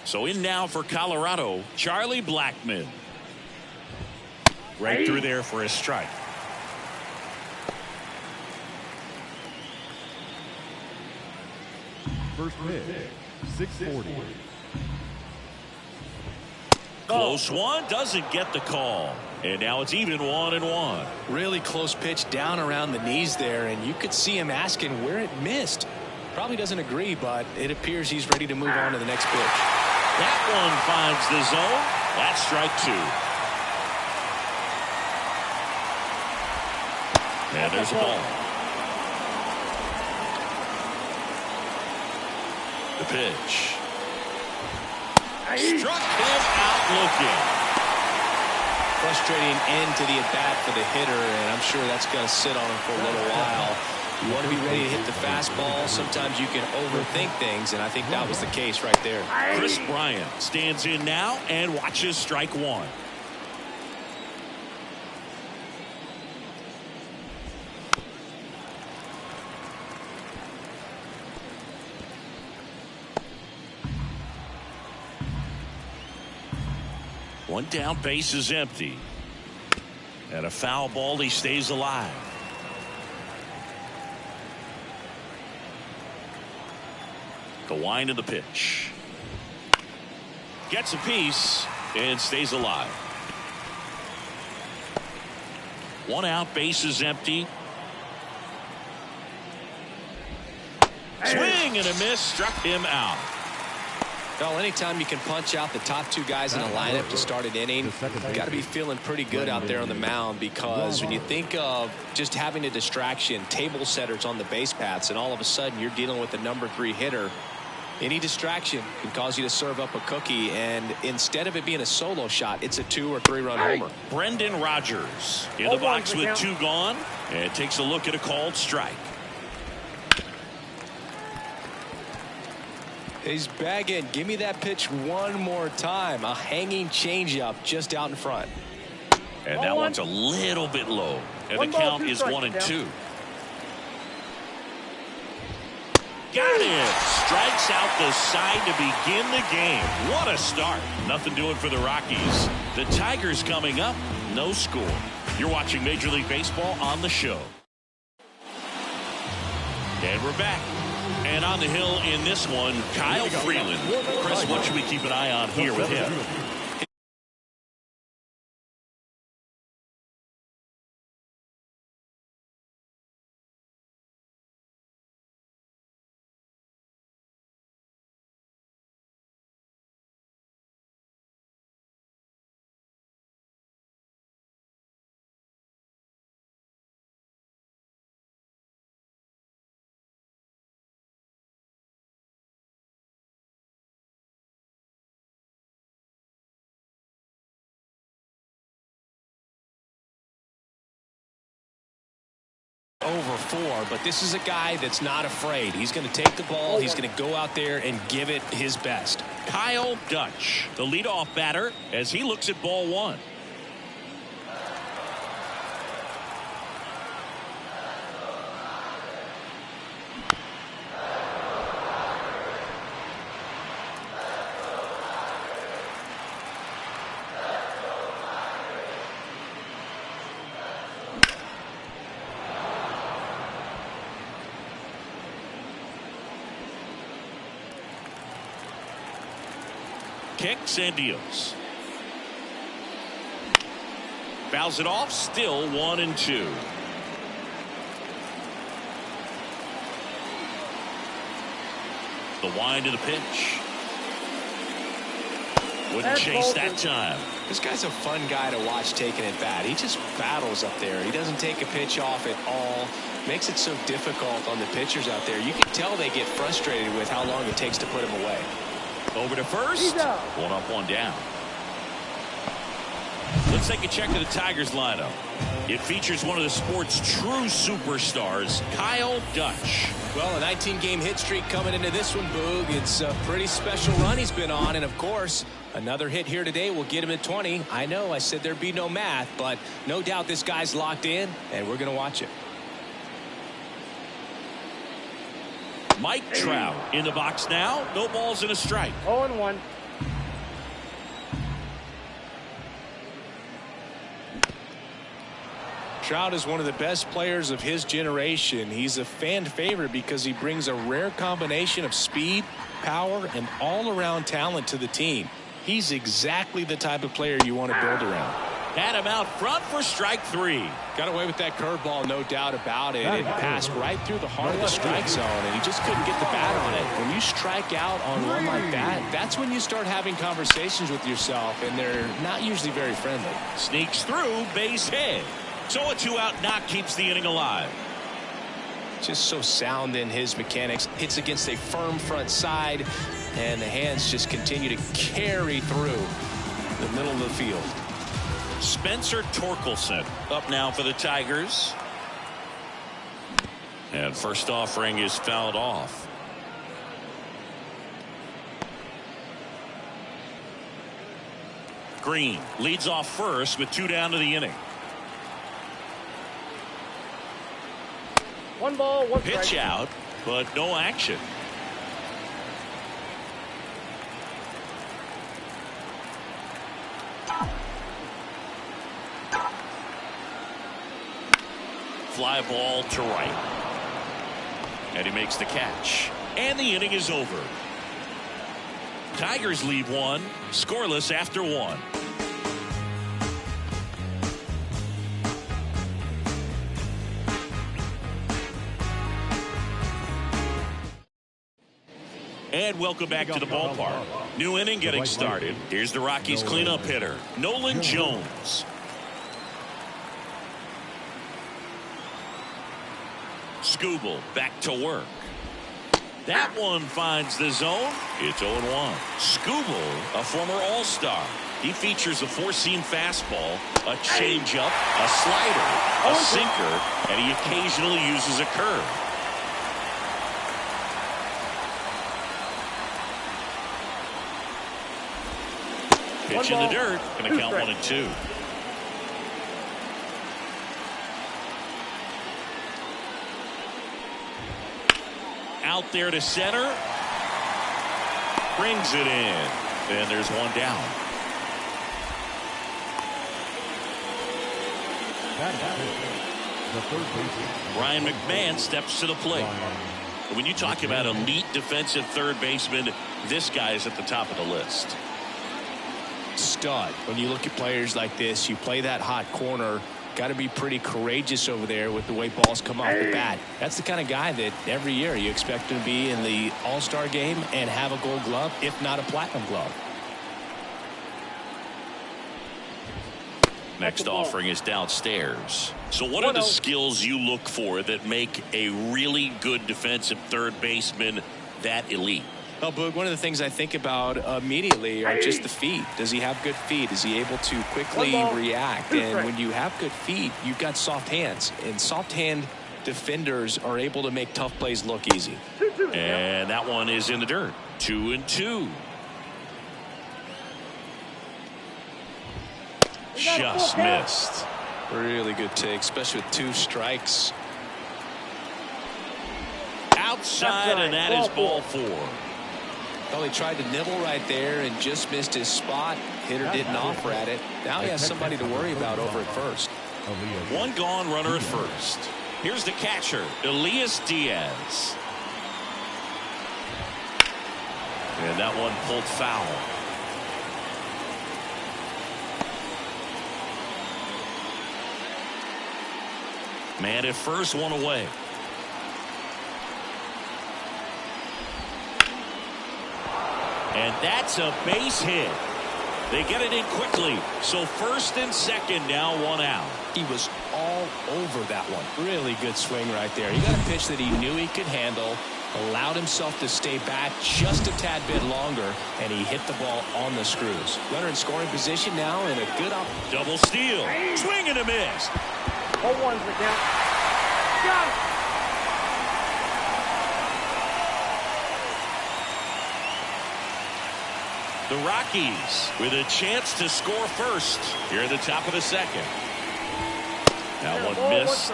So in now for Colorado, Charlie Blackmon. Right through there for a strike. First pitch, 640. Close one, doesn't get the call. And now it's even 1-1. Really close pitch down around the knees there, and you could see him asking where it missed. Probably doesn't agree, but it appears he's ready to move on to the next pitch. That one finds the zone. That's strike 2. And there's a ball. The pitch. Struck him out looking. Frustrating end to the at-bat for the hitter, and I'm sure that's going to sit on him for a little while. You want to be ready to hit the fastball. Sometimes you can overthink things, and I think that was the case right there. Chris Bryant stands in now and watches strike 1. One down, base is empty. And a foul ball, he stays alive. The wind of the pitch. Gets a piece and stays alive. One out, base is empty. Swing and a miss, struck him out. Well, anytime you can punch out the top 2 guys in a lineup to start an inning, you've got to be feeling pretty good out there on the mound, because when you think of just having a distraction, table setters on the base paths, and all of a sudden you're dealing with the number 3 hitter, any distraction can cause you to serve up a cookie, and instead of it being a solo shot, it's a 2 or 3 run homer. Brendan Rodgers in the box with 2 gone, and takes a look at a called strike. He's bagging. Give me that pitch one more time. A hanging changeup just out in front. And that one's a little bit low. And the count is 1-2. Got it. Strikes out the side to begin the game. What a start. Nothing doing for the Rockies. The Tigers coming up. No score. You're watching Major League Baseball on the show. And we're back. And on the hill in this one, Kyle Freeland. Chris, what should we keep an eye on here with him? Over 4, but this is a guy that's not afraid. He's going to take the ball. He's going to go out there and give it his best. Kyle Dutch, the leadoff batter, as he looks at ball 1. Kicks and deals. Fouls it off, still 1-2. The wind of the pitch. Wouldn't chase that time. This guy's a fun guy to watch taking at bat. He just battles up there. He doesn't take a pitch off at all. Makes it so difficult on the pitchers out there. You can tell they get frustrated with how long it takes to put him away. Over to first. One up, one down. Let's take a check of the Tigers lineup. It features one of the sport's true superstars, Kyle Dutch. Well, a 19-game hit streak coming into this one, Boog. It's a pretty special run he's been on, and of course, another hit here today will get him at 20. I know I said there'd be no math, but no doubt this guy's locked in, and we're going to watch it. Mike Trout in the box now. No balls and a strike. 0-1. Trout is one of the best players of his generation. He's a fan favorite because he brings a rare combination of speed, power, and all-around talent to the team. He's exactly the type of player you want to build around. Had him out front for strike 3. Got away with that curveball, no doubt about it. It passed right through the heart of the strike zone, and he just couldn't get the bat on it. When you strike out on one like that, that's when you start having conversations with yourself, and they're not usually very friendly. Sneaks through, base hit. So a 2-out knock keeps the inning alive. Just so sound in his mechanics. Hits against a firm front side, and the hands just continue to carry through the middle of the field. Spencer Torkelson up now for the Tigers. And first offering is fouled off. Green leads off first with 2 down to the inning. 1 ball, 1 strike. Pitch out, but no action. Fly ball to right. And he makes the catch. And the inning is over. Tigers lead 1, scoreless after 1. And welcome back to the ballpark. New inning getting started. Here's the Rockies cleanup hitter, Nolan Jones. Skubal back to work. That one finds the zone. It's 0-1. Skubal, a former All-Star. He features a 4-seam fastball, a changeup, a slider, a sinker, and he occasionally uses a curve. Pitch in the dirt, going to count 1-2. Out there to center. Brings it in. And there's 1 down. The third baseman, Brian McMahon steps to the plate. When you talk about elite defensive third baseman, this guy is at the top of the list. Stud. When you look at players like this, you play that hot corner. Got to be pretty courageous over there with the way balls come off the bat. That's the kind of guy that every year you expect him to be in the All-Star game and have a Gold Glove, if not a Platinum Glove. Next offering is downstairs. So what are the skills you look for that make a really good defensive third baseman that elite? Well, Boog, one of the things I think about immediately are just the feet. Does he have good feet? Is he able to quickly react? And when you have good feet, you've got soft hands. And soft hand defenders are able to make tough plays look easy. And that one is in the dirt. 2-2. Just missed. Really good take, especially with 2 strikes. Outside, and that is ball 4. Well, he tried to nibble right there and just missed his spot. Hitter didn't offer at it. Now he has somebody to worry about over at first. 1 gone, runner at first. Here's the catcher, Elias Diaz. And that one pulled foul. Man at first, 1 away. And that's a base hit. They get it in quickly. So first and second now, 1 out. He was all over that one. Really good swing right there. He got a pitch that he knew he could handle, allowed himself to stay back just a tad bit longer, and he hit the ball on the screws. Runner in scoring position now, and a good double steal. Swing and a miss. 0-1's the count. Got it. The Rockies with a chance to score first here at the top of the second. That one missed.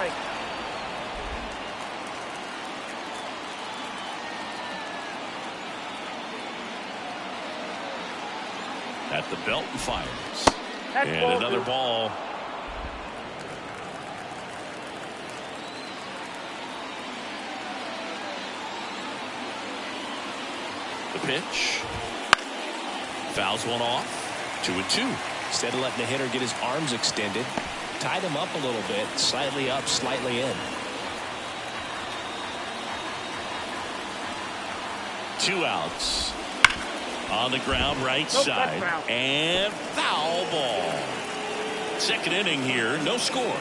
At the belt and fires. And another ball. The pitch. Fouls one off. 2-2. Instead of letting the hitter get his arms extended, tied him up a little bit, slightly up, slightly in. 2 outs. On the ground, right side. And foul ball. Second inning here, no score.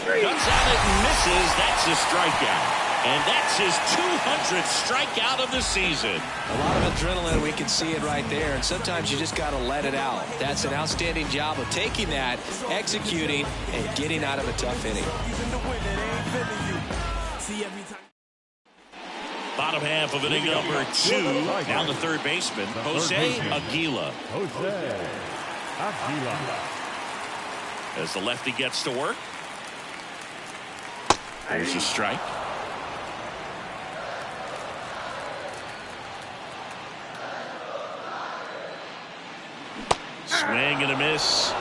Cuts at it and misses. That's a strikeout. And that's his 200th strikeout of the season. A lot of adrenaline, we can see it right there, and sometimes you just got to let it out. That's an outstanding job of taking that, executing, and getting out of a tough inning. Bottom half of inning number 2. Down the third baseman, Jose Aguila. As the lefty gets to work. There's a strike. Swing and a miss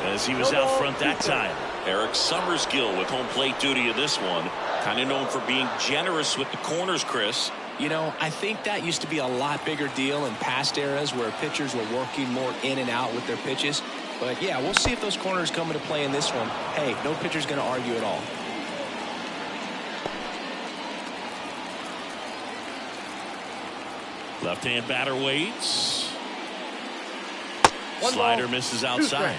as he was out front that time. Eric Summerskill with home plate duty in this one. Kind of known for being generous with the corners, Chris. You know, I think that used to be a lot bigger deal in past eras where pitchers were working more in and out with their pitches. But, yeah, we'll see if those corners come into play in this one. Hey, no pitcher's going to argue at all. Left-hand batter waits. Slider misses outside.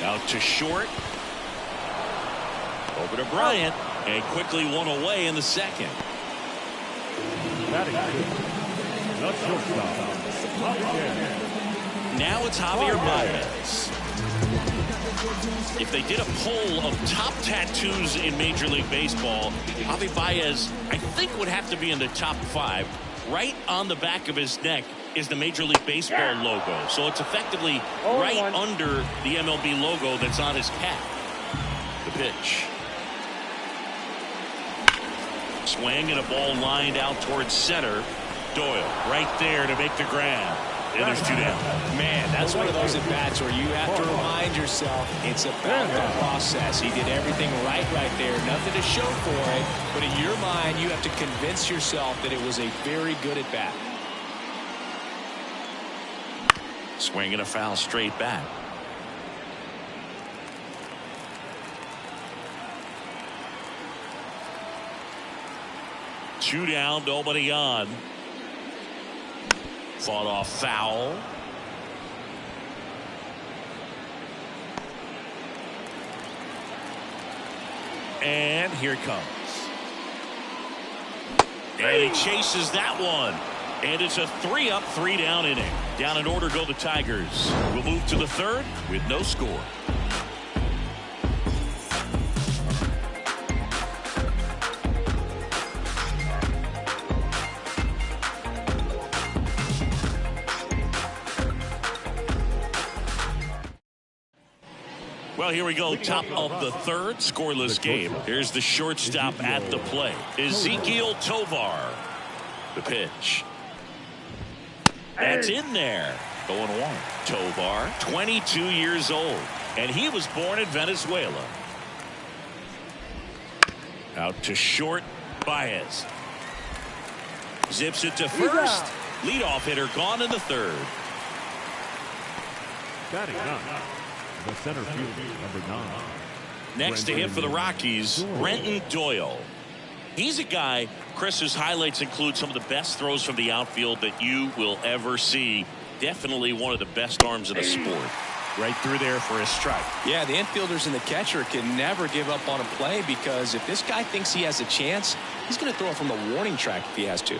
Out to short. Over to Bryant. And quickly one away in the second. Now it's Javier Baez. If they did a poll of top tattoos in Major League Baseball, Javi Baez, I think, would have to be in the top 5. Right on the back of his neck is the Major League Baseball logo. So it's effectively right under the MLB logo that's on his cap. The pitch. Swing and a ball lined out towards center. Doyle right there to make the grab. And there's 2 down. Man, that's one of those at-bats where you have to remind yourself it's about the process. He did everything right there. Nothing to show for it. But in your mind, you have to convince yourself that it was a very good at-bat. Swing and a foul straight back. Two down, nobody on. Fought off foul. And here it comes. And he chases that one. And it's a 3-up, 3-down inning. Down in order go the Tigers. We'll move to the third with no score. Well, here we go. Top of the third, scoreless game. Here's the shortstop at the plate, Ezequiel Tovar. The pitch. That's in there. 0-1. Tovar, 22 years old, and he was born in Venezuela. Out to short, Baez. Zips it to first. Leadoff hitter gone in the third. Batting ninth, the center fielder, number 9. Next to him for the Rockies, Brenton Doyle. He's a guy, Chris, whose highlights include some of the best throws from the outfield that you will ever see. Definitely one of the best arms in the sport. Right through there for a strike. Yeah, the infielders and the catcher can never give up on a play, because if this guy thinks he has a chance, he's going to throw it from the warning track if he has to.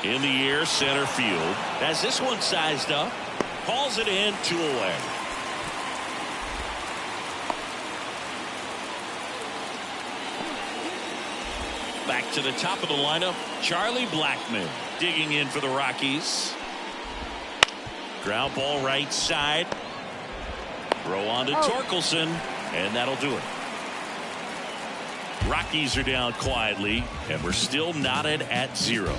In the air, center field. Has this one sized up. Calls it in, 2 away. Back to the top of the lineup, Charlie Blackmon digging in for the Rockies. Ground ball right side. Throw on to Torkelson, and that'll do it. Rockies are down quietly, and we're still knotted at 0.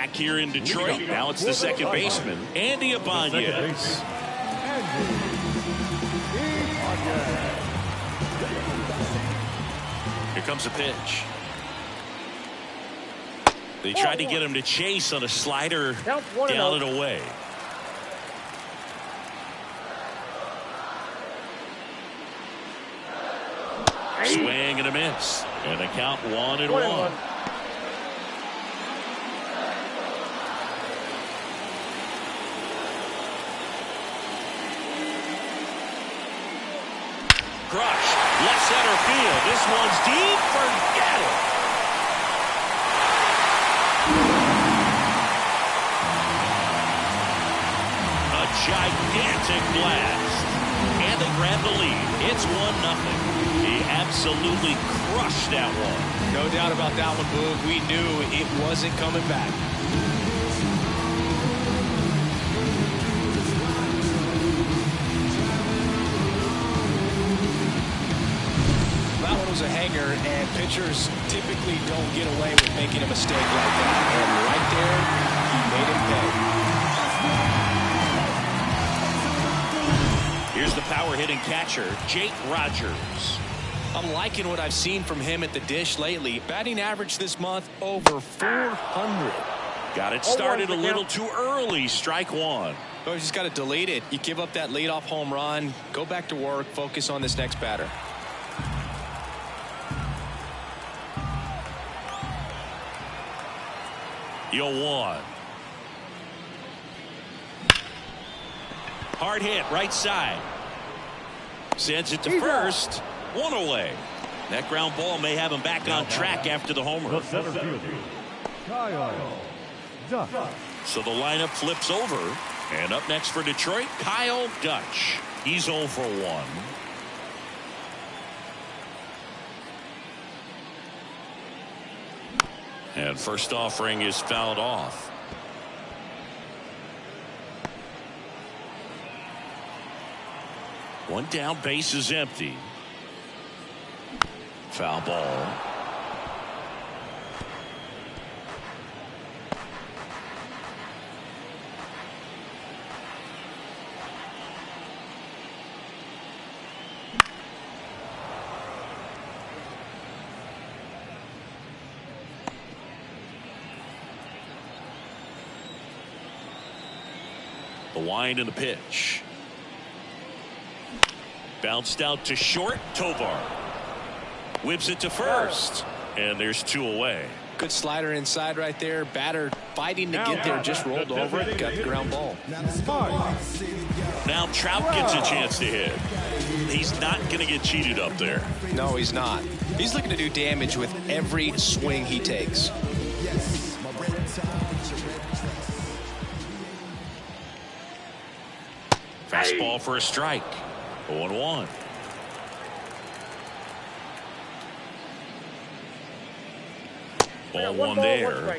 back here in Detroit. Now it's the second baseman, Andy Ibanez. Here comes a pitch. They tried to get him to chase on a slider down and away. Swing and a miss. And the count 1-1. Crush. Left center field. This one's deep. Forget it. A gigantic blast. And they grab the lead. It's 1-0. He absolutely crushed that one. No doubt about that one, Boog. We knew it wasn't coming back. That one was a hanger, and pitchers typically don't get away with making a mistake like that. And right there, he made him pay. Here's the power hitting catcher, Jake Rogers. I'm liking what I've seen from him at the dish lately. Batting average this month over 400. Got it started a little too early. Strike one. Oh, you just got to delete it. You give up that leadoff home run. Go back to work. Focus on this next batter. Yo, 1. Hard hit, right side. Sends it to first. 1 away. That ground ball may have him back on track after the homer. The center fielder, Kyle Dutch. So the lineup flips over. And up next for Detroit, Kyle Dutch. He's 0 for 1. And first offering is fouled off. One down, base is empty. Foul ball. The wind and the pitch. Bounced out to short. Tovar whips it to first, and there's 2 away. Good slider inside right there. Batter fighting to get there, just rolled over it, got the ground ball. Now Trout gets a chance to hit. He's not going to get cheated up there. No, he's not. He's looking to do damage with every swing he takes. Fastball for a strike. 0-1. Ball one there.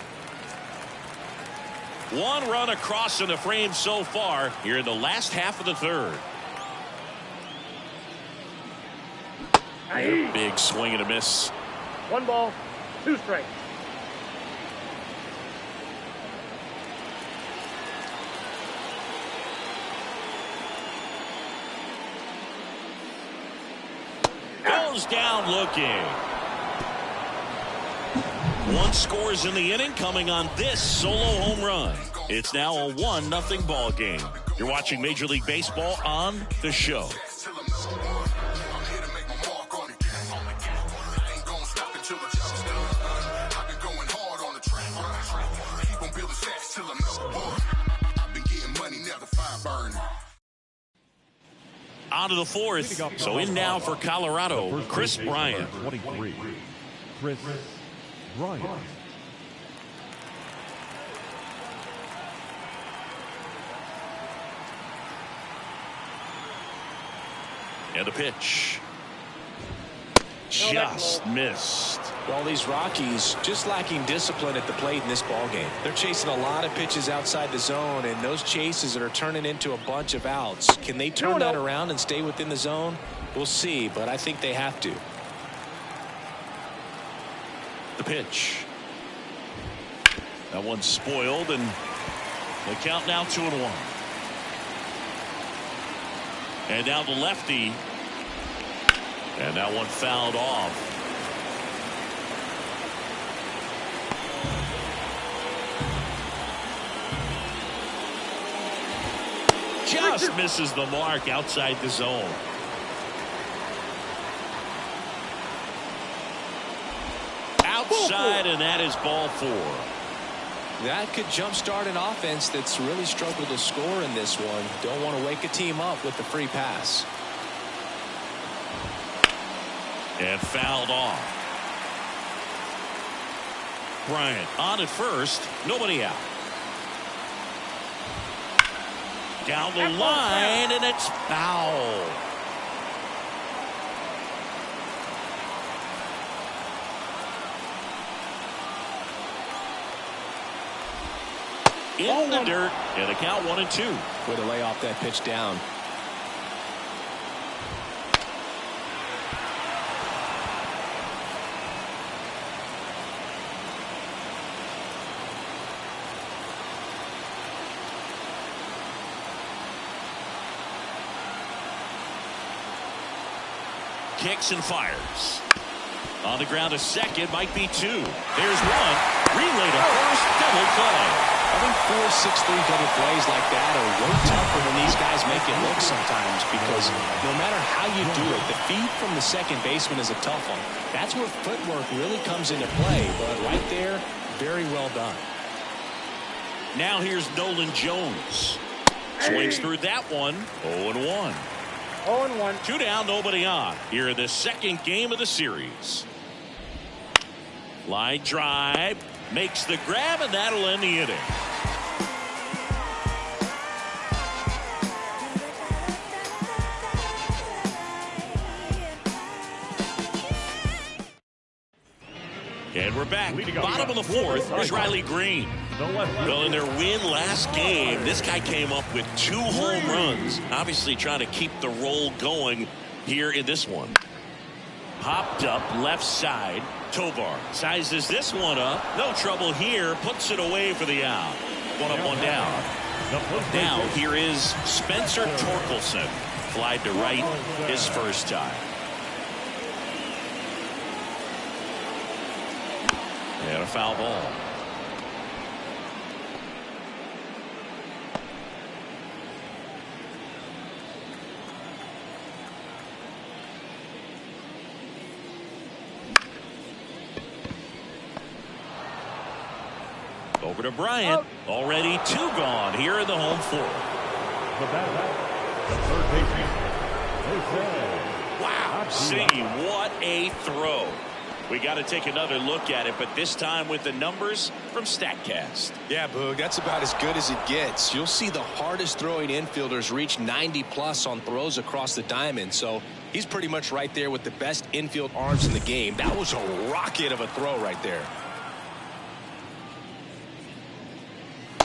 One run across in the frame so far here in the last half of the third. Big swing and a miss. 1 ball, 2 strikes. Goes down looking. 1 scores in the inning, coming on this solo home run. It's now a 1-0 ball game. You're watching Major League Baseball on The Show. On to the 4th. So in now for Colorado, Chris Bryant. 23. Chris Bryant. And a pitch. Just missed. Well, these Rockies just lacking discipline at the plate in this ballgame. They're chasing a lot of pitches outside the zone, and those chases that are turning into a bunch of outs. Can they turn that around and stay within the zone? We'll see, but I think they have to. That one's spoiled, and the count now 2-1. And now the lefty. And that one fouled off. Just misses the mark outside the zone. Outside, and that is ball 4. That could jumpstart an offense that's really struggled to score in this one. Don't want to wake a team up with the free pass. And fouled off. Bryant on at first. Nobody out. Down the line, and it's foul. In the dirt, and the count 1-2. Way to lay off that pitch down. Kicks and fires. On the ground, a second, might be 2. There's one. Relay to first, double play. I think 4, 6, 3 double plays like that are way tougher than these guys make it look sometimes, because no matter how you do it, the feed from the second baseman is a tough one. That's where footwork really comes into play, but right there, very well done. Now here's Nolan Jones. Swings through that one. 0-1. 0-1. 2 down, nobody on. Here in the second game of the series. Line drive. Makes the grab, and that'll end the inning. And we're back. Bottom of the 4th. Here's Riley Green. Well, in their win last game, this guy came up with 2 home runs. Obviously trying to keep the roll going here in this one. Popped up left side. Tovar sizes this one up. No trouble here. Puts it away for the out. 1 up, 1 down. Now here is Spencer Torkelson. Flied to right his first time. And a foul ball. Over to Bryant. Already 2 gone here in the home 4th. The third baseman. Wow. See, what a throw. We got to take another look at it, but this time with the numbers from StatCast. Yeah, Boog, that's about as good as it gets. You'll see the hardest throwing infielders reach 90+ on throws across the diamond, so he's pretty much right there with the best infield arms in the game. That was a rocket of a throw right there.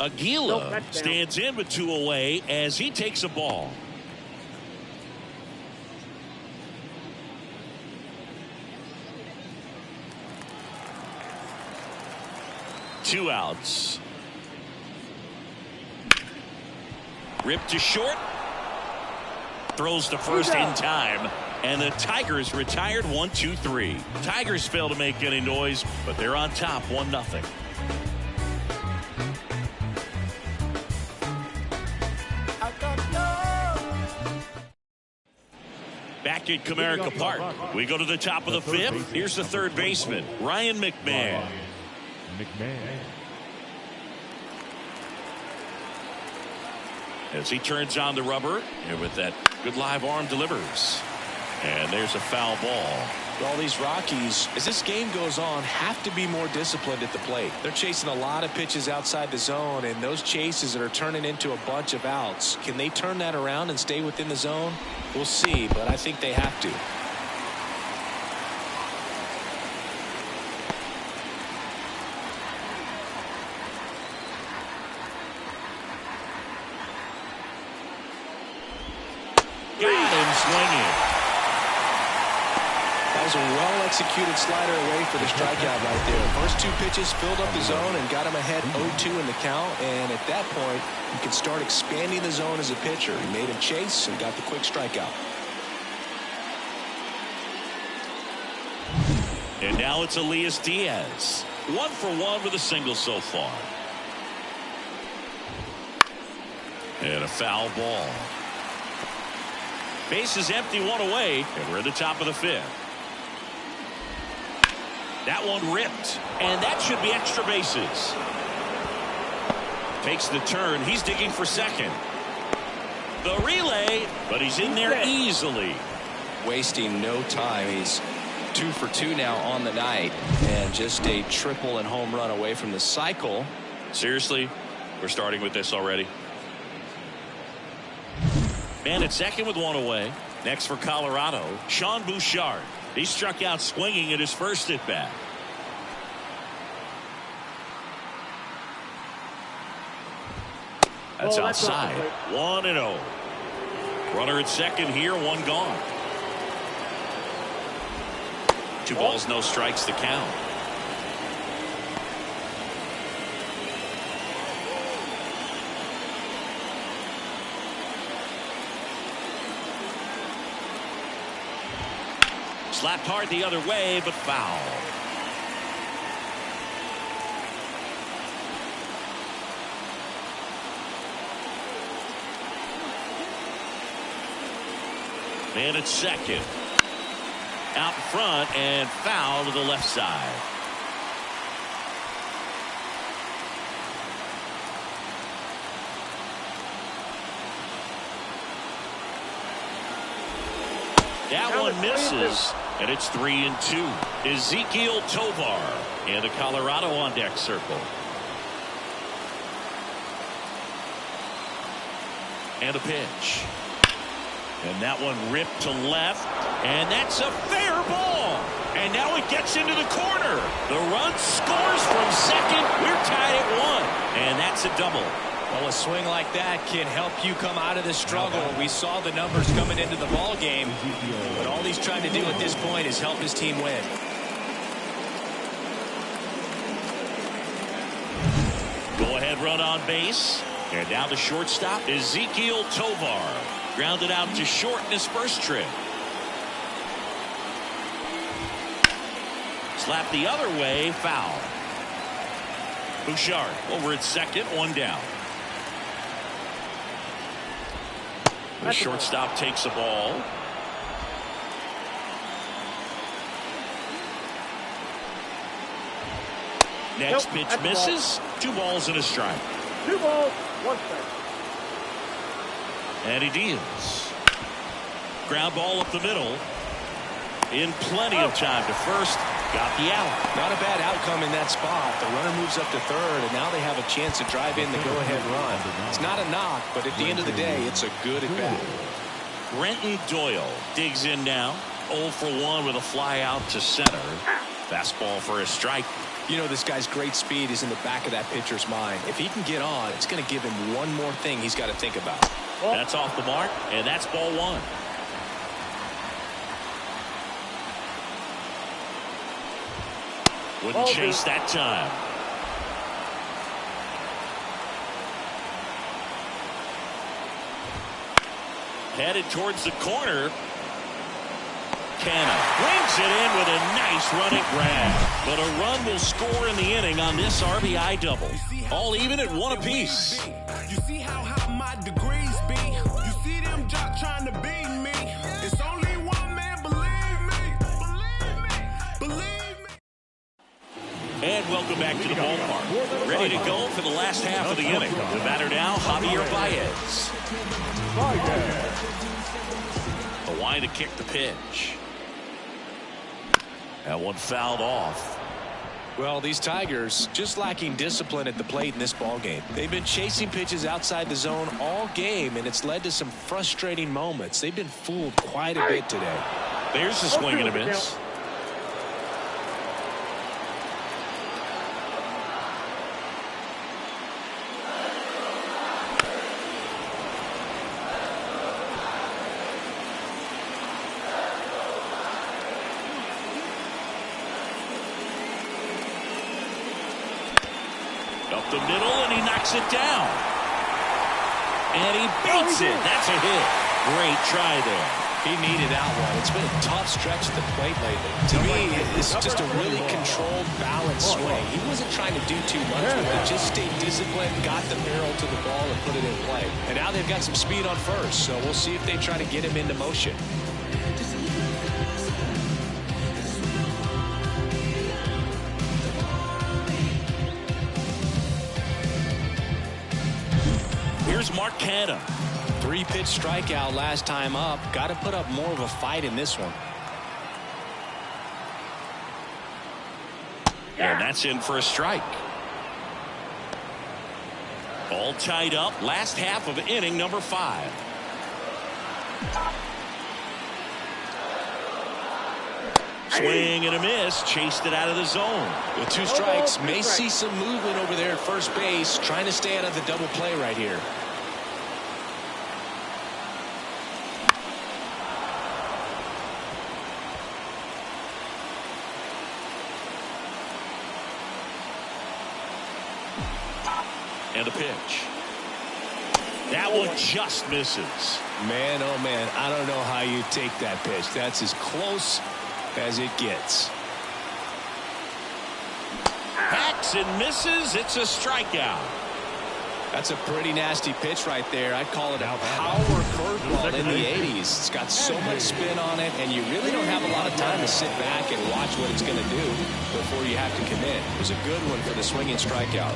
Aguila stands in with 2 away as he takes a ball. Two outs. Ripped to short. Throws to first in time. And the Tigers retired 1-2-3. Tigers fail to make any noise, but they're on top 1-0. Back at Comerica Park, we go to the top of the 5th. Here's the third baseman, Ryan McMahon. As he turns on the rubber, and with that good live arm delivers. And there's a foul ball. All these Rockies, as this game goes on, have to be more disciplined at the plate. They're chasing a lot of pitches outside the zone, and those chases that are turning into a bunch of outs, can they turn that around and stay within the zone? We'll see, but I think they have to. Got him swinging. That was a well-executed slider away for the strikeout right there. First two pitches filled up the zone and got him ahead 0-2 in the count. And at that point, you can start expanding the zone as a pitcher. He made him chase and got the quick strikeout. And now it's Elias Diaz. 1 for 1 with a single so far. And a foul ball. Base is empty, 1 away, and we're at the top of the 5th. That one ripped, and that should be extra bases. Takes the turn. He's digging for second. The relay, but he's in there easily. Wasting no time. He's 2 for 2 now on the night, and just a triple and home run away from the cycle. Seriously, we're starting with this already. And at second with 1 away. Next for Colorado, Sean Bouchard. He struck out swinging at his first at bat. That's outside. 1-0. Runner at second here, 1 gone. 2 balls, no strikes to count. Slapped hard the other way, but foul. Man at second. Out in front and foul to the left side. That one misses, and it's 3-2. Ezekiel Tovar and a Colorado on deck circle. And a pitch. And that one ripped to left, and that's a fair ball. And now it gets into the corner. The run scores from second. We're tied at 1, and that's a double. Well, a swing like that can help you come out of the struggle. We saw the numbers coming into the ball game, but all he's trying to do at this point is help his team win. Go ahead run on base, and now the shortstop Ezekiel Tovar grounded out to short in his first trip. Slap the other way, foul. Bouchard over at second, 1 down. The shortstop takes a ball. Next pitch misses. 2 balls and a strike. 2 balls, 1 strike. And he deals. Ground ball up the middle. In plenty of time to first. Got the out. Not a bad outcome in that spot. The runner moves up to third, and now they have a chance to drive in the go-ahead run. It's not a knock, but at the end of the day, it's a good at-bat. Brenton Doyle digs in now. 0 for 1 with a fly out to center. Fastball for a strike. You know, this guy's great speed is in the back of that pitcher's mind. If he can get on, it's going to give him one more thing he's got to think about. That's off the mark, and that's ball 1. Wouldn't chase that time. Headed towards the corner. Canna brings it in with a nice running grab. But a run will score in the inning on this RBI double. All even at 1 apiece. You see how high my degrees be? You see them just trying to beat me? It's only one man, believe me. Believe me. And welcome back to the ballpark. Ready to go for the last half of the inning. The batter now, Javier Baez. The line to kick the pitch. That one fouled off. Well, these Tigers just lacking discipline at the plate in this ball game. They've been chasing pitches outside the zone all game, and it's led to some frustrating moments. They've been fooled quite a bit today. There's the swing and a miss. Up the middle, and he knocks it down. And he beats it. That's a hit. Great try there. He needed that one. It's been a tough stretch at the plate lately. To me, it's just a really controlled, balanced swing. He wasn't trying to do too much with it. Just stayed disciplined, got the barrel to the ball, and put it in play. And now they've got some speed on first, so we'll see if they try to get him into motion. Here's Mark Canha. 3-pitch strikeout last time up. Got to put up more of a fight in this one. And that's in for a strike. All tied up. Last half of inning number 5. Swing and a miss. Chased it out of the zone. With 2 strikes, may see some movement over there at first base. Trying to stay out of the double play right here. And a pitch. That one just misses. Man, oh man, I don't know how you take that pitch. That's as close as it gets. Hacks and misses. It's a strikeout. That's a pretty nasty pitch right there. I'd call it a power curveball in the 80s. It's got so much spin on it, and you really don't have a lot of time to sit back and watch what it's going to do before you have to commit. It was a good one for the swinging strikeout.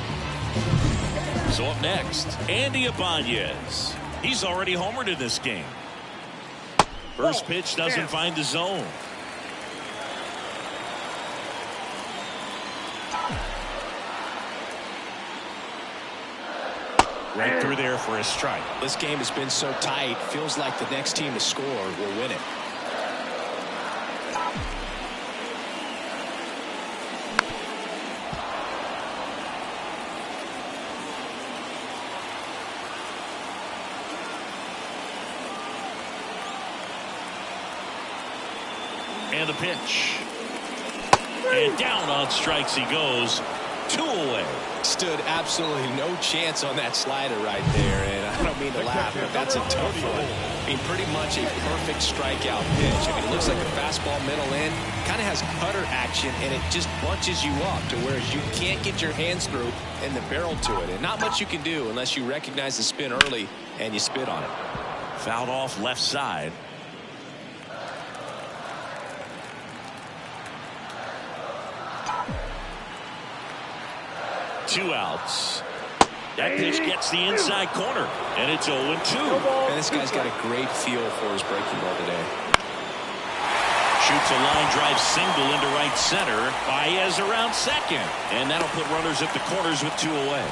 So up next, Andy Ibanez. He's already homered in this game. First pitch doesn't find the zone. Right through there for a strike. This game has been so tight. Feels like the next team to score will win it. And the pitch. And down on strikes he goes. 2 away. Stood absolutely no chance on that slider right there. And I don't mean to laugh, but that's a tough one. I mean, pretty much a perfect strikeout pitch. I mean, it looks like a fastball middle in. Kind of has cutter action, and it just bunches you up to where you can't get your hands through and the barrel to it. And not much you can do unless you recognize the spin early and you spit on it. Fouled off left side. Two outs. That pitch gets the inside corner, and it's 0-2. And this guy's got a great feel for his breaking ball today. Shoots a line drive single into right center. Baez around second, and that'll put runners at the corners with 2 away.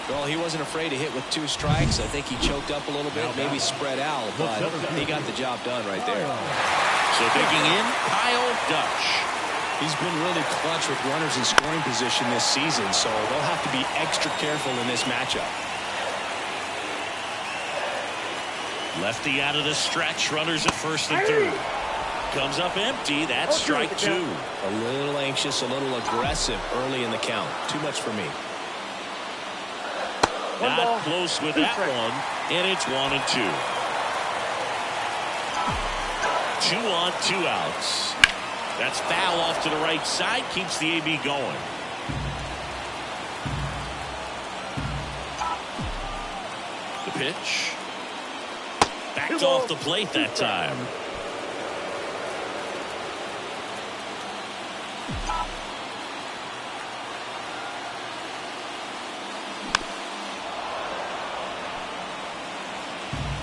Well, he wasn't afraid to hit with 2 strikes. I think he choked up a little bit, maybe spread out, but he got the job done right there. So digging in, Kyle Dutch. He's been really clutch with runners in scoring position this season, so they'll have to be extra careful in this matchup. Lefty out of the stretch, runners at first and third. Comes up empty, that's strike 2. A little anxious, a little aggressive early in the count. Too much for me. Not close with that one, and it's 1 and 2. 2 on, 2 outs. That's foul off to the right side, keeps the AB going. The pitch. Backed off the plate that time.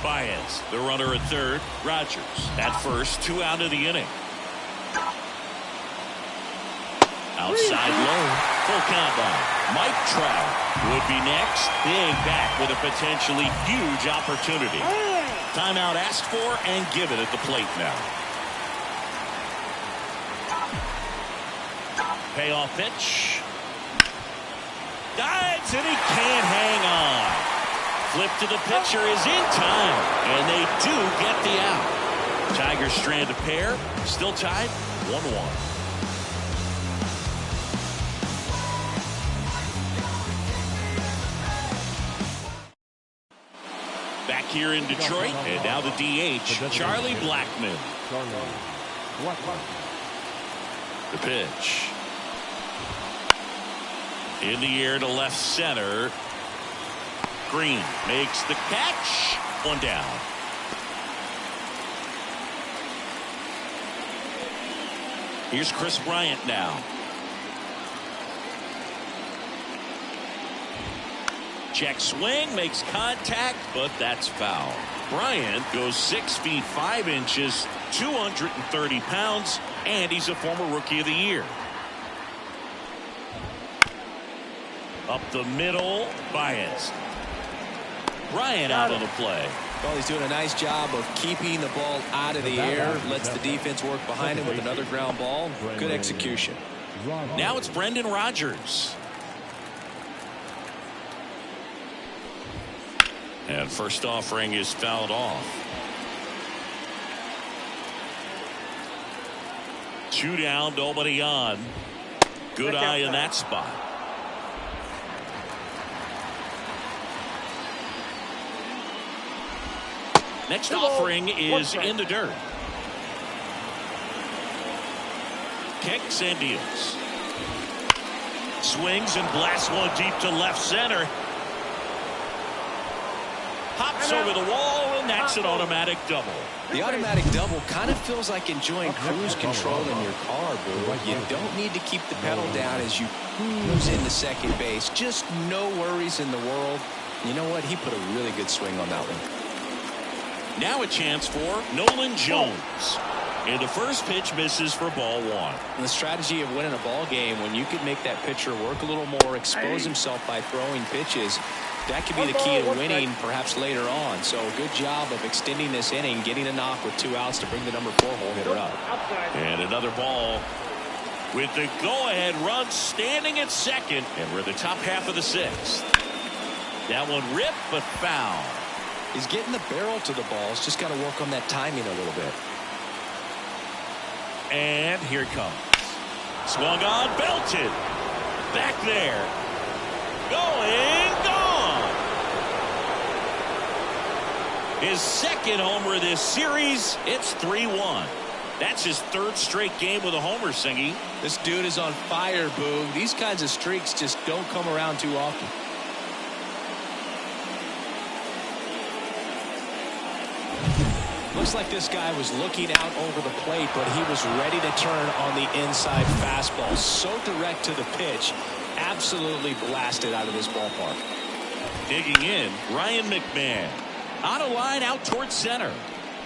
Baez, the runner at third. Rogers at first, 2 out of the inning. Outside low, full count now. Mike Trout would be next. Being back with a potentially huge opportunity. Timeout asked for and given at the plate now. Payoff pitch. Dives and he can't hang on. Flip to the pitcher is in time, and they do get the out. Tigers strand a pair, still tied 1-1. here in Detroit. And now the DH, Charlie Blackmon. The pitch. In the air to left center. Green makes the catch. One down. Here's Chris Bryant now. Check swing, makes contact, but that's foul. Bryant goes 6 feet 5 inches, 230 pounds, and he's a former Rookie of the Year. Up the middle, Baez. Bryant out of the play. Well, he's doing a nice job of keeping the ball out of the air. Lets the defense work behind him with another ground ball. Good execution. Now it's Brendan Rodgers. And first offering is fouled off. 2 down, nobody on. Good eye in that spot. Next offering is in the dirt. Kicks and deals. Swings and blasts one deep to left center. Hops over the wall, and that's an automatic double. The automatic double kind of feels like enjoying cruise control in your car, Boo. You don't need to keep the pedal down as you cruise into second base. Just no worries in the world. You know what? He put a really good swing on that one. Now a chance for Nolan Jones. And the first pitch misses for ball 1. And the strategy of winning a ball game, when you can make that pitcher work a little more, expose himself by throwing pitches, that could be the key to winning perhaps later on. So good job of extending this inning, getting a knock with 2 outs to bring the number 4 hole hitter up. And another ball with the go-ahead run standing at second. And we're in the top half of the 6th. That one ripped but foul. He's getting the barrel to the ball. He's just got to work on that timing a little bit. And here it comes. Swung on, belted. Back there. Going, gone. His second homer this series. It's 3-1. That's his 3rd straight game with a homer, Singy. This dude is on fire, Boo. These kinds of streaks just don't come around too often. Looks like this guy was looking out over the plate, but he was ready to turn on the inside fastball. So direct to the pitch. Absolutely blasted out of this ballpark. Digging in, Ryan McMahon. On a line out towards center.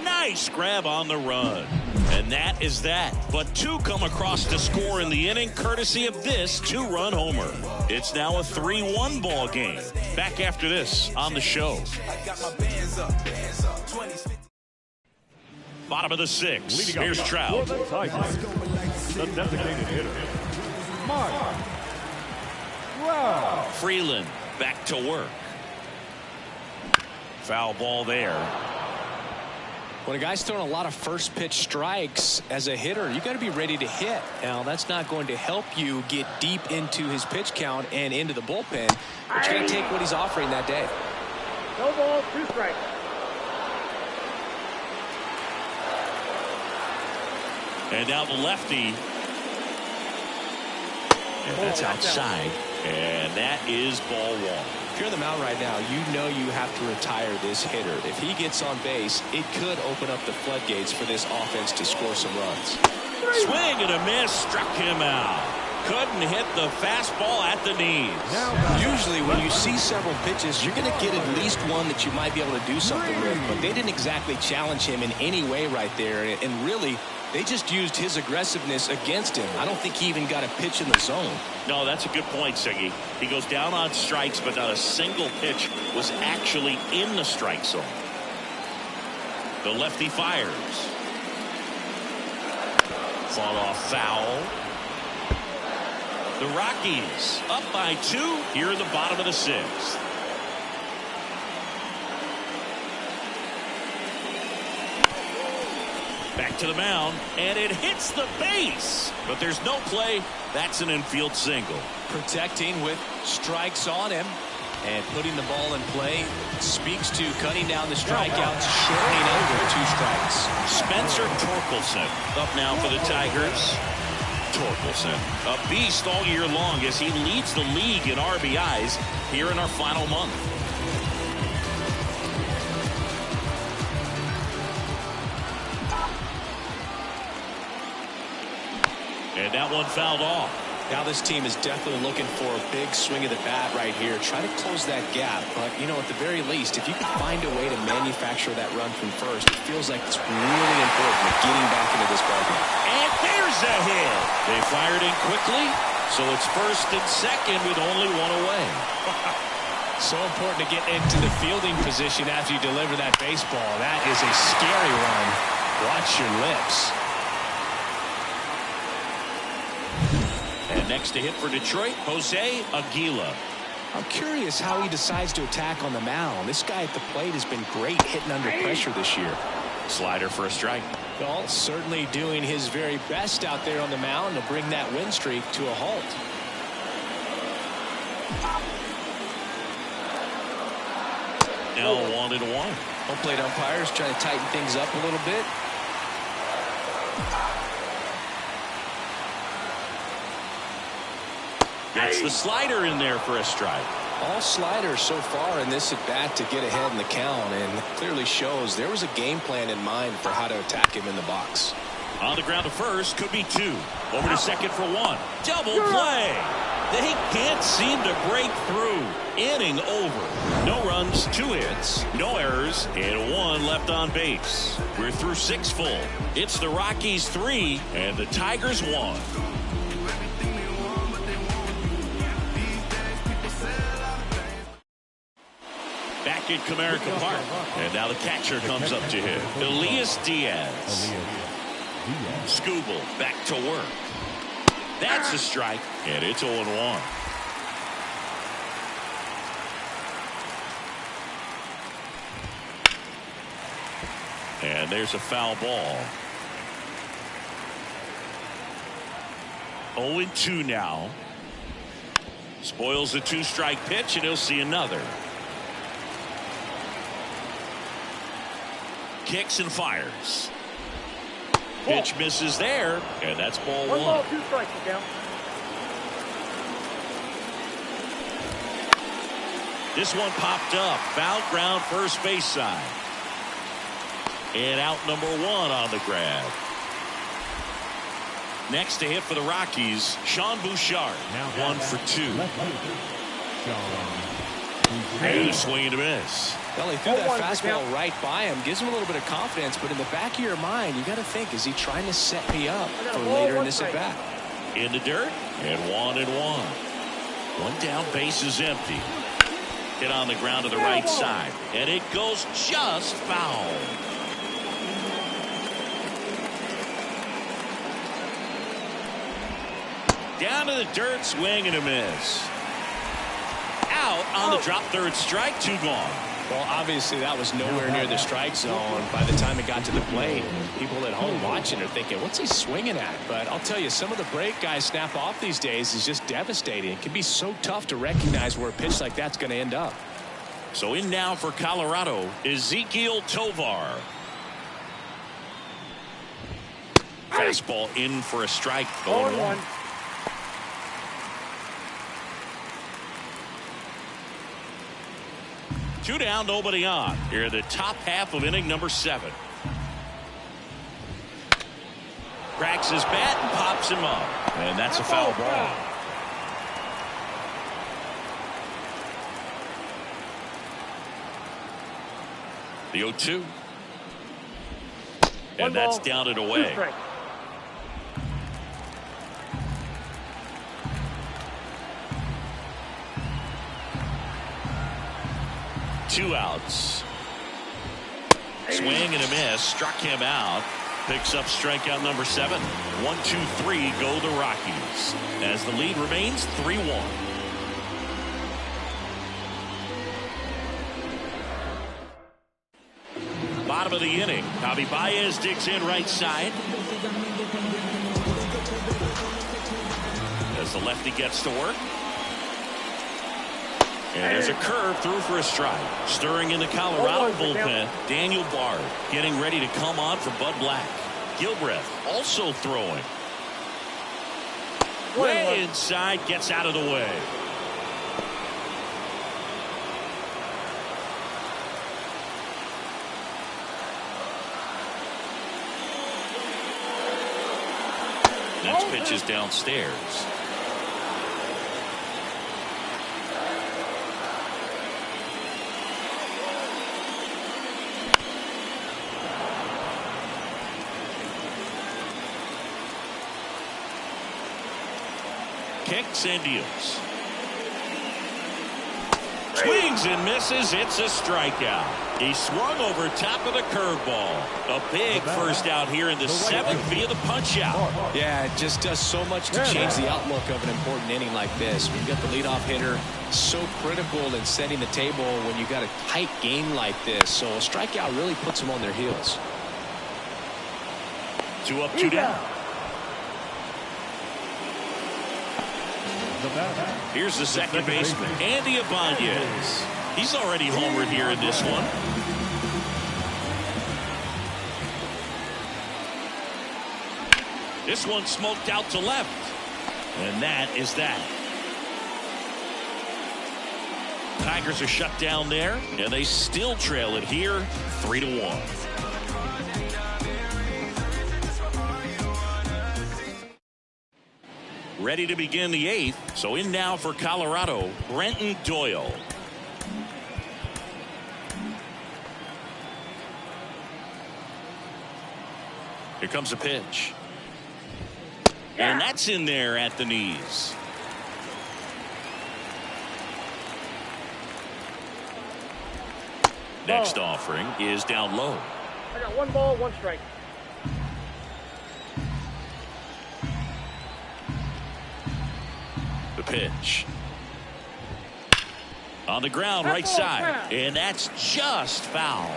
Nice grab on the run. And that is that. But 2 come across to score in the inning, courtesy of this 2-run homer. It's now a 3-1 ball game. Back after this on the show. Bottom of the 6th. Here's Trout. The Tigers, the designated hitter, Mark Trout. Freeland back to work. Foul ball there. When a guy's throwing a lot of first pitch strikes as a hitter, you got to be ready to hit. Now, that's not going to help you get deep into his pitch count and into the bullpen, but you got to take what he's offering that day. No ball, 2 strikes. And now the lefty. And that's outside. And that is ball 1. If you're on the mound right now, you know you have to retire this hitter. If he gets on base, it could open up the floodgates for this offense to score some runs. Swing and a miss, struck him out. Couldn't hit the fastball at the knees. Usually when you see several pitches, you're going to get at least one that you might be able to do something with. But they didn't exactly challenge him in any way right there. And really, they just used his aggressiveness against him. I don't think he even got a pitch in the zone. No, that's a good point, Siggy. He goes down on strikes, but not a single pitch was actually in the strike zone. The lefty fires. Fought off foul. The Rockies up by 2 here in the bottom of the 6th. Back to the mound, and it hits the base. But there's no play. That's an infield single. Protecting with strikes on him. And putting the ball in play speaks to cutting down the strikeouts, shortening up with 2 strikes. Spencer Torkelson up now for the Tigers. Torkelson, a beast all year long as he leads the league in RBIs here in our final month. And that one fouled off. Now this team is definitely looking for a big swing of the bat right here. Try to close that gap. But, you know, at the very least, if you can find a way to manufacture that run from first, it feels like it's really important getting back into this ballgame. And there's a hit. They fired in quickly, so it's first and second with only one away. So important to get into the fielding position after you deliver that baseball. That is a scary one. Watch your lips. And next to hit for Detroit, Jose Aguila. I'm curious how he decides to attack on the mound. This guy at the plate has been great hitting under pressure this year. Slider for a strike. Well, certainly doing his very best out there on the mound to bring that win streak to a halt. Now 1-1. Home plate umpires trying to tighten things up a little bit. Gets the slider in there for a strike. All sliders so far in this at bat to get ahead in the count, and clearly shows there was a game plan in mind for how to attack him in the box. On the ground to first, could be 2. Over to second for 1. Double play. They can't seem to break through. Inning over. No runs, 2 hits, no errors, and 1 left on base. We're through 6 full. It's the Rockies 3 and the Tigers 1. Back in Comerica Park. And now the catcher comes up to him. Elias Diaz. Scooble back to work. That's a strike, and it's 0-1. And there's a foul ball. 0-2 now. Spoils the 2-strike pitch, and he'll see another. Kicks and fires. Pitch misses there, and that's ball 1. 1 ball, 2 strikes, count. This one popped up. Foul ground first base side. And out number 1 on the grab. Next to hit for the Rockies, Sean Bouchard. 1 for 2. And a swing and a miss. Well, he threw that fastball right by him. Gives him a little bit of confidence, but in the back of your mind, you got to think, is he trying to set me up for later in this at bat? In the dirt, and 1-1. 1 down, base is empty. Hit on the ground to the right side, and it goes just foul. Down to the dirt, swing and a miss. Out on the drop, 3rd strike, 2 gone. Well, obviously that was nowhere near the strike zone. By the time it got to the plate, people at home watching are thinking, what's he swinging at? But I'll tell you, some of the break guys snap off these days is just devastating. It can be so tough to recognize where a pitch like that's going to end up. So in now for Colorado, Ezequiel Tovar. Fastball in for a strike. 0-1. Two down, nobody on. Here in the top half of inning number 7. Cracks his bat and pops him up. And that's a foul ball. The 0-2. And that's down and away. 2 outs. Swing and a miss. Struck him out. Picks up strikeout number 7. 1-2-3 go the Rockies. As the lead remains 3-1. Bottom of the inning. Javi Baez digs in right side. As the lefty gets to work. And there's a curve through for a strike. Stirring in the Colorado bullpen, Daniel Bard getting ready to come on for Bud Black. Gilbreth also throwing. Way inside, gets out of the way. Next pitch is downstairs. Kicks and deals. Swings and misses. It's a strikeout. He swung over top of the curveball. A big first out here in the 7th via the punch out. Yeah, it just does so much to change the outlook of an important inning like this. When you got the leadoff hitter, so critical in setting the table when you got a tight game like this. So a strikeout really puts them on their heels. 2 up, 2 down. Here's the second baseman, Andy Ibanez. He's already homered here in this one. This one smoked out to left. And that is that. Tigers are shut down there, and they still trail it here 3-1. Ready to begin the 8th. So in now for Colorado, Brenton Doyle. Here comes a pitch. And that's in there at the knees. Next offering is down low. I got 1 ball, 1 strike. The pitch. On the ground, right side. And that's just foul.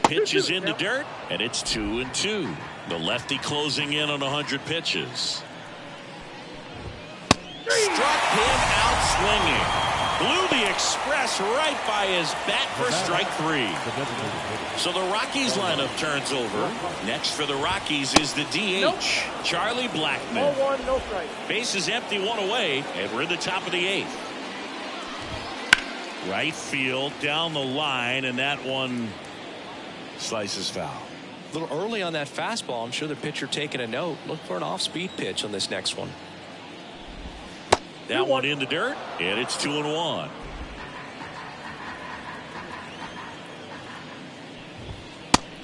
Pitch is in the dirt, and it's 2-2. The lefty closing in on 100 pitches. Struck him out swinging. Blew the express right by his bat for strike 3. So the Rockies lineup turns over. Next for the Rockies is the DH, Charlie Blackmon. 0-1, no strike. Base is empty, 1 away, and we're in the top of the 8th. Right field, down the line, and that one slices foul. A little early on that fastball. I'm sure the pitcher taking a note. Look for an off-speed pitch on this next one. That one in the dirt, and it's 2-1.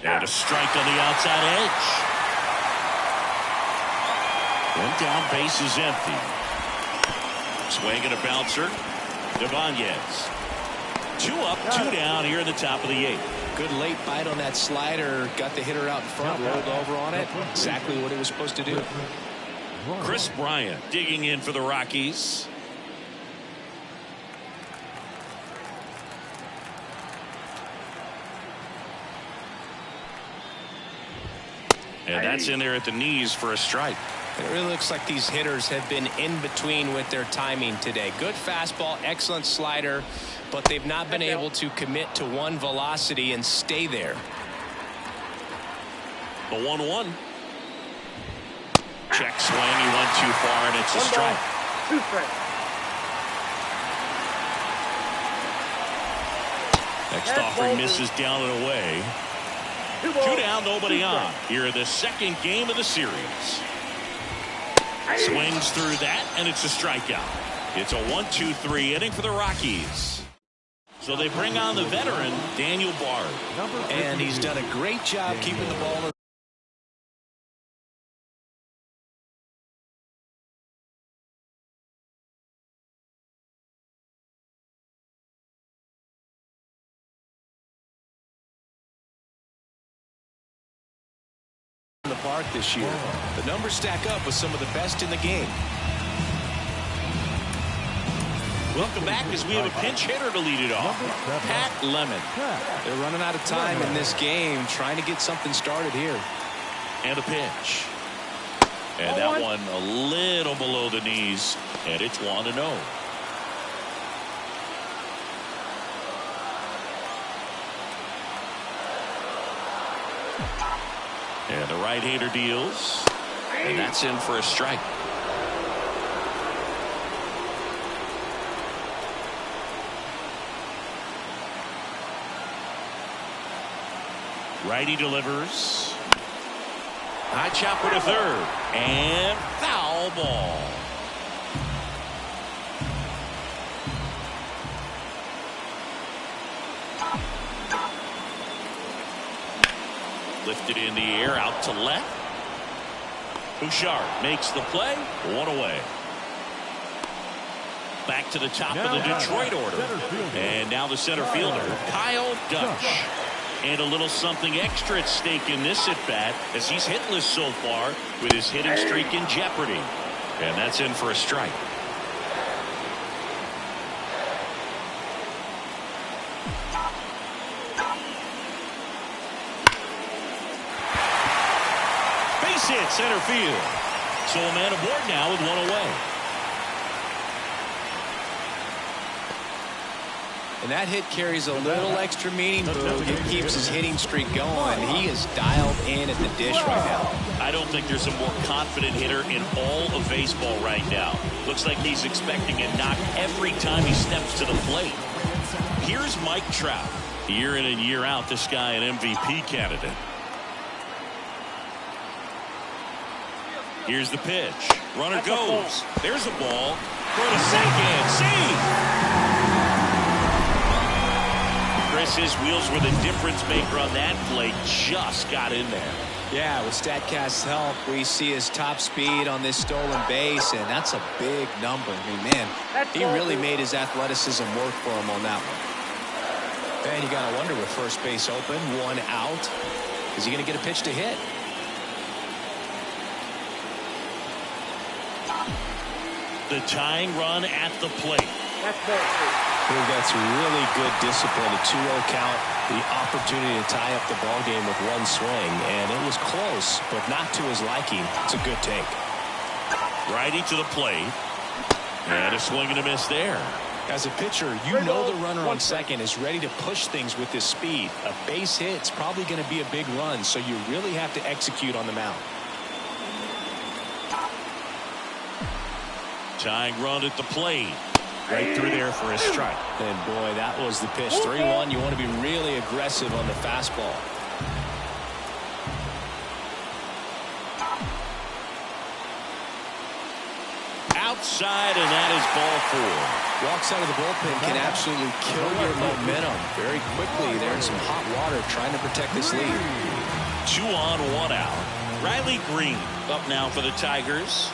And a strike on the outside edge. One down, base is empty. Swing and a bouncer. Ibanez. 2 up, 2 down here in the top of the 8th. Good late bite on that slider. Got the hitter out in front, rolled over on it. Exactly what he was supposed to do. Chris Bryant digging in for the Rockies. And that's in there at the knees for a strike. It really looks like these hitters have been in between with their timing today. Good fastball, excellent slider, but they've not been able to commit to one velocity and stay there. The 1-1. Check swing. He went too far, and it's a strike. 2 strikes. Next offering misses down and away. 2 down, nobody on. Here in the second game of the series. Swings through that, and it's a strikeout. It's a 1-2-3 inning for the Rockies. So they bring on the veteran, Daniel Bard. And he's done a great job keeping the ball in the park this year. The numbers stack up with some of the best in the game. Welcome back as we have a pinch hitter to lead it off. Pat Lemon. They're running out of time in this game, trying to get something started here. And a pitch. And that one a little below the knees, and it's 1-0. And the right-hander deals, and that's in for a strike. Righty delivers. High chopper to third, and foul ball. Lifted in the air, out to left. Bouchard makes the play, one away. Back to the top of the Detroit order. And now the center fielder, Kyle Dutch. And a little something extra at stake in this at-bat, as he's hitless so far with his hitting streak in jeopardy. And that's in for a strike. Base hit center field. So a man aboard now with one away. And that hit carries a little extra meaning, Boog. It keeps his hitting streak going. He is dialed in at the dish right now. I don't think there's a more confident hitter in all of baseball right now. Looks like he's expecting a knock every time he steps to the plate. Here's Mike Trout. Year in and year out, this guy an MVP candidate. Here's the pitch. Runner goes. There's a ball. Throw to second. See! His wheels were the difference maker on that play. Just got in there. Yeah, with StatCast's help, we see his top speed on this stolen base, and that's a big number. I mean, man, he really made his athleticism work for him on that one. And you got to wonder, with first base open, one out, is he going to get a pitch to hit? The tying run at the plate. That's really good discipline. A 2-0 count, the opportunity to tie up the ball game with one swing, and it was close, but not to his liking. It's a good take. Righty to the plate, and a swing and a miss there. As a pitcher, you know the runner on second is ready to push things with his speed. A base hit's probably going to be a big run, so you really have to execute on the mound. Tying run at the plate. Right through there for a strike. And boy, that was the pitch. 3-1. You want to be really aggressive on the fastball. Outside, and that is ball 4. Walks out of the bullpen can absolutely kill your momentum very quickly. They're in some hot water trying to protect this lead. 2 on, 1 out. Riley Green up now for the Tigers.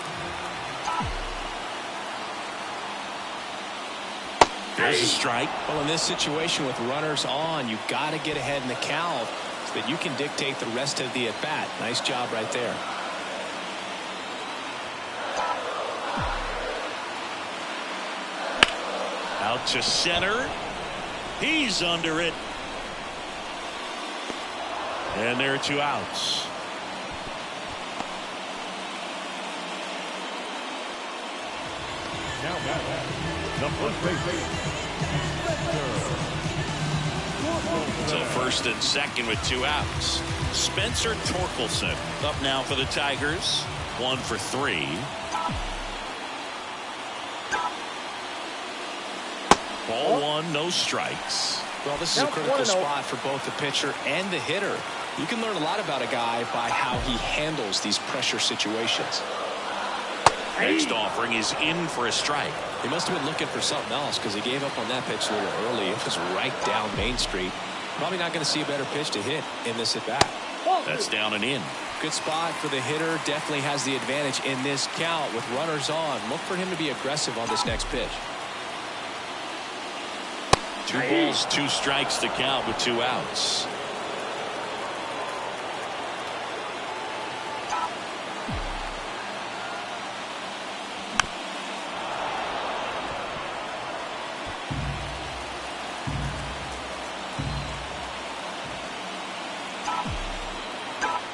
There's a strike. Well, in this situation with runners on, you've got to get ahead in the count so that you can dictate the rest of the at-bat. Nice job right there. Out to center. He's under it. And there are 2 outs. Now the first base. So first and second with 2 outs. Spencer Torkelson up now for the Tigers. 1 for 3. Ball 1, no strikes. Well, this is a critical spot for both the pitcher and the hitter. You can learn a lot about a guy by how he handles these pressure situations. Next offering is in for a strike. He must have been looking for something else because he gave up on that pitch a little early. It was right down Main Street. Probably not going to see a better pitch to hit in this at-bat. That's down and in. Good spot for the hitter. Definitely has the advantage in this count with runners on. Look for him to be aggressive on this next pitch. 2 balls, 2 strikes to count with 2 outs.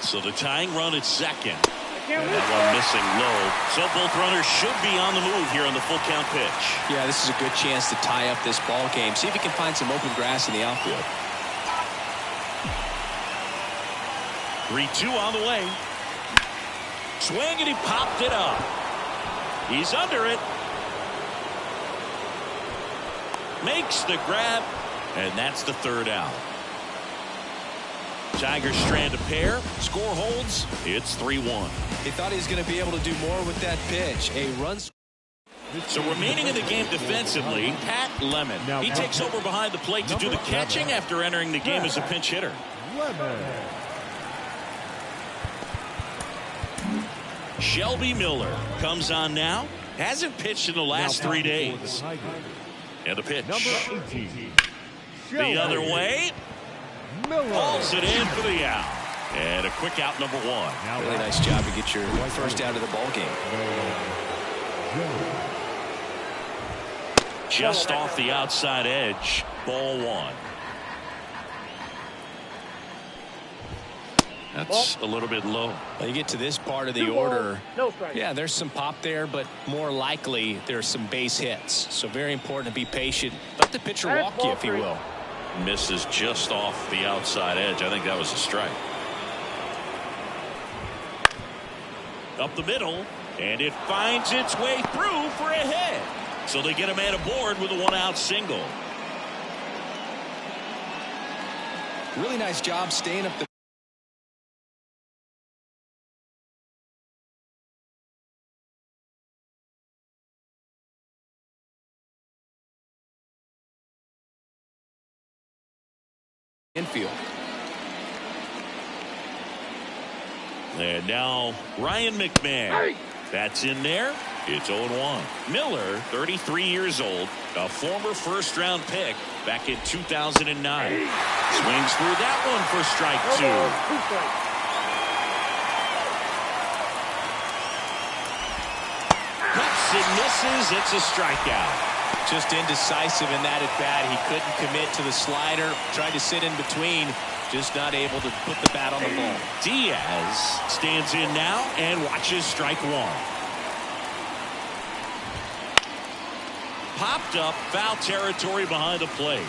So the tying run at second. That one missing low. So both runners should be on the move here on the full count pitch. Yeah, this is a good chance to tie up this ball game. See if he can find some open grass in the outfield. 3-2 on the way. Swing, and he popped it up. He's under it. Makes the grab, and that's the third out. Tigers strand a pair. Score holds. It's 3-1. He thought he was going to be able to do more with that pitch. A run. So remaining in the game defensively, Pat Lemon. He takes over behind the plate to do the catching after entering the game as a pinch hitter. Shelby Miller comes on now. Hasn't pitched in the last 3 days. And the pitch. The other way. Pulls it in for the out. And a quick out, number one. Really nice job to get your first out of the ball game. Just off the outside edge. Ball one. That's a little bit low. Well, you get to this part of the order. Yeah, there's some pop there, but more likely there's some base hits. So very important to be patient. Let the pitcher walk you, if he will. Misses just off the outside edge. I think that was a strike. Up the middle, and it finds its way through for a hit. So they get a man aboard with a one-out single. Really nice job staying up the infield. And now Ryan McMahon. That's in there. It's 0-1. Miller, 33 years old, a former first-round pick back in 2009. Swings through that one for strike two. Cuts and misses. It's a strikeout. Just indecisive in that at bat. He couldn't commit to the slider. Tried to sit in between. Just not able to put the bat on the ball. Diaz stands in now and watches strike one. Popped up, foul territory behind the plate.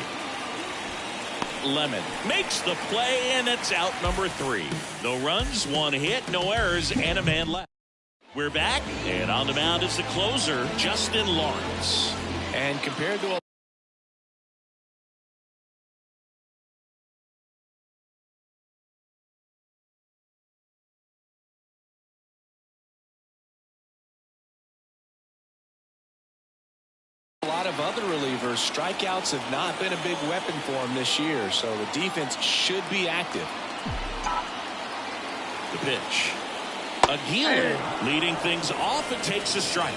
Lemon makes the play, and it's out number three. No runs, one hit, no errors, and a man left. We're back, and on the mound is the closer, Justin Lawrence. And compared to a lot of other relievers, strikeouts have not been a big weapon for him this year, so the defense should be active. The pitch. Aguilar leading things off and takes a strike.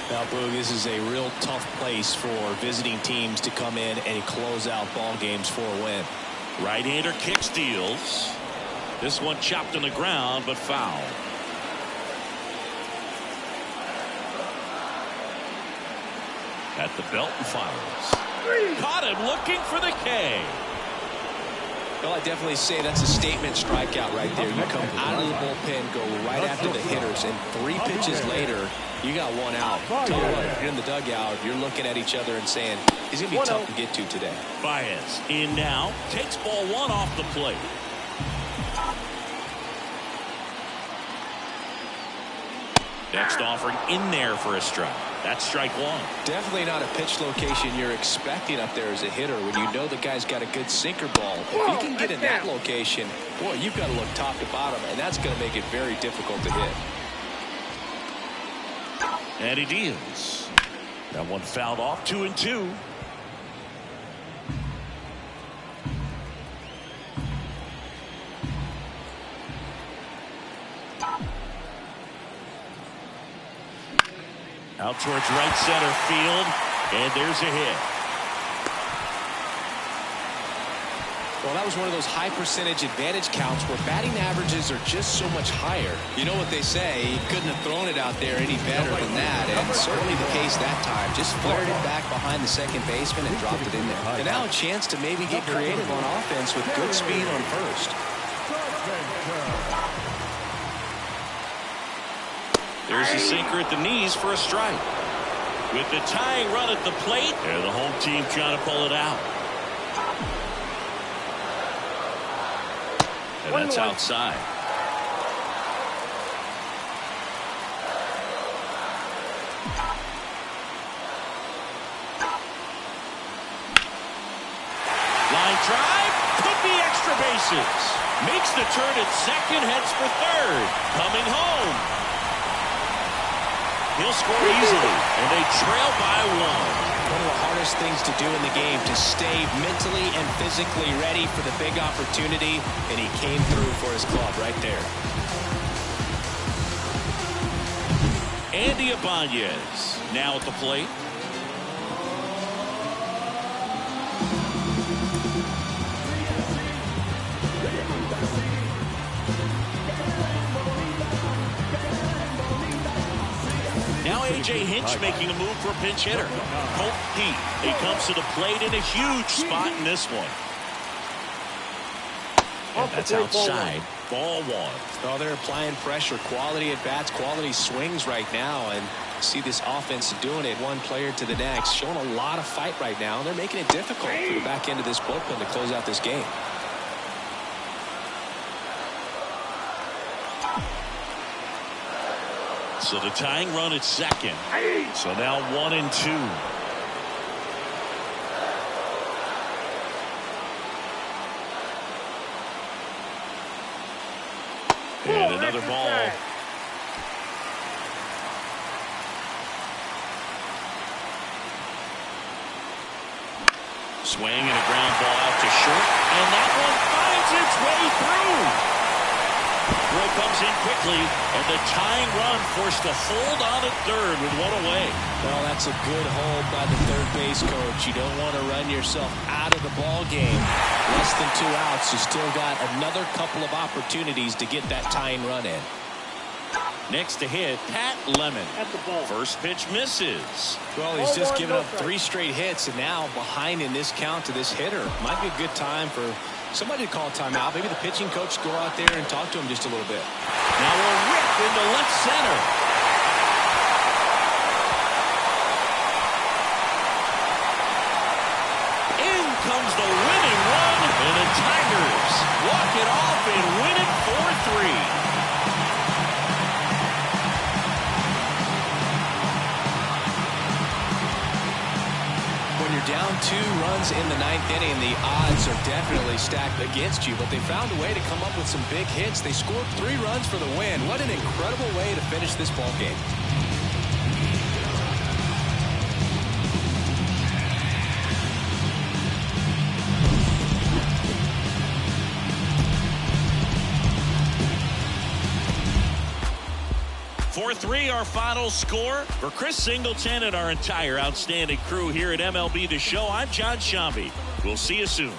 Now, Boog, this is a real tough place for visiting teams to come in and close out ball games for a win. Right-hander kick steals. This one chopped on the ground, but foul. At the belt and fires. Caught him looking for the K. Well, I definitely say that's a statement strikeout right there. You come out of the bullpen, go right after the hitters, and 3 pitches later, you got one out. Tell you what, if you're in the dugout, you're looking at each other and saying, he's going to be tough to get to today. Baez in now, takes ball one off the plate. Next offering in there for a strike. That's strike one. Definitely not a pitch location you're expecting up there as a hitter when you know the guy's got a good sinker ball. If you can get in that location, boy, you've got to look top to bottom, and that's going to make it very difficult to hit. And he deals. That one fouled off, 2-2. Out towards right center field, and there's a hit. Well, that was one of those high percentage advantage counts where batting averages are just so much higher. You know what they say, he couldn't have thrown it out there any better than that, and certainly the case that time. Just flared it back behind the second baseman and dropped it in there. And now a chance to maybe get creative on offense with good speed on first. There's a sinker at the knees for a strike. With the tying run at the plate, and the home team trying to pull it out. And that's outside. Line drive, could be extra bases. Makes the turn at second, heads for third. Coming home. He'll score easily, and they trail by one. One of the hardest things to do in the game, to stay mentally and physically ready for the big opportunity, and he came through for his club right there. Andy Ibanez now at the plate. Now A.J. Hinch making a move for a pinch hitter. Colt Pete. He comes to the plate in a huge spot in this one. And that's outside. Ball one. Oh, they're applying pressure. Quality at bats, quality swings right now. And see this offense doing it one player to the next. Showing a lot of fight right now. They're making it difficult for the back end of this bullpen to close out this game. So the tying run at second. So now 1-2. And another ball. Swing and a ground ball out to short. And that one finds its way through. Throw comes in quickly, and the tying run forced to hold on at third with one away. Well, that's a good hold by the third base coach. You don't want to run yourself out of the ball game. Less than 2 outs. You still got another couple of opportunities to get that tying run in. Next to hit, Pat Lemon. First pitch misses. Well, he's just given up 3 straight hits, and now behind in this count to this hitter. Might be a good time for somebody to call timeout. Maybe the pitching coach go out there and talk to him just a little bit. Now a rip into left center. In comes the winning run, and the Tigers walk it off and win it 4-3. When you're down 2 runs in the 9th inning, the odds are definitely stacked against you, but they found a way to come up with some big hits. They scored 3 runs for the win. What an incredible way to finish this ball game. Our final score. For Chris Singleton and our entire outstanding crew here at MLB The Show, I'm John Shambi. We'll see you soon.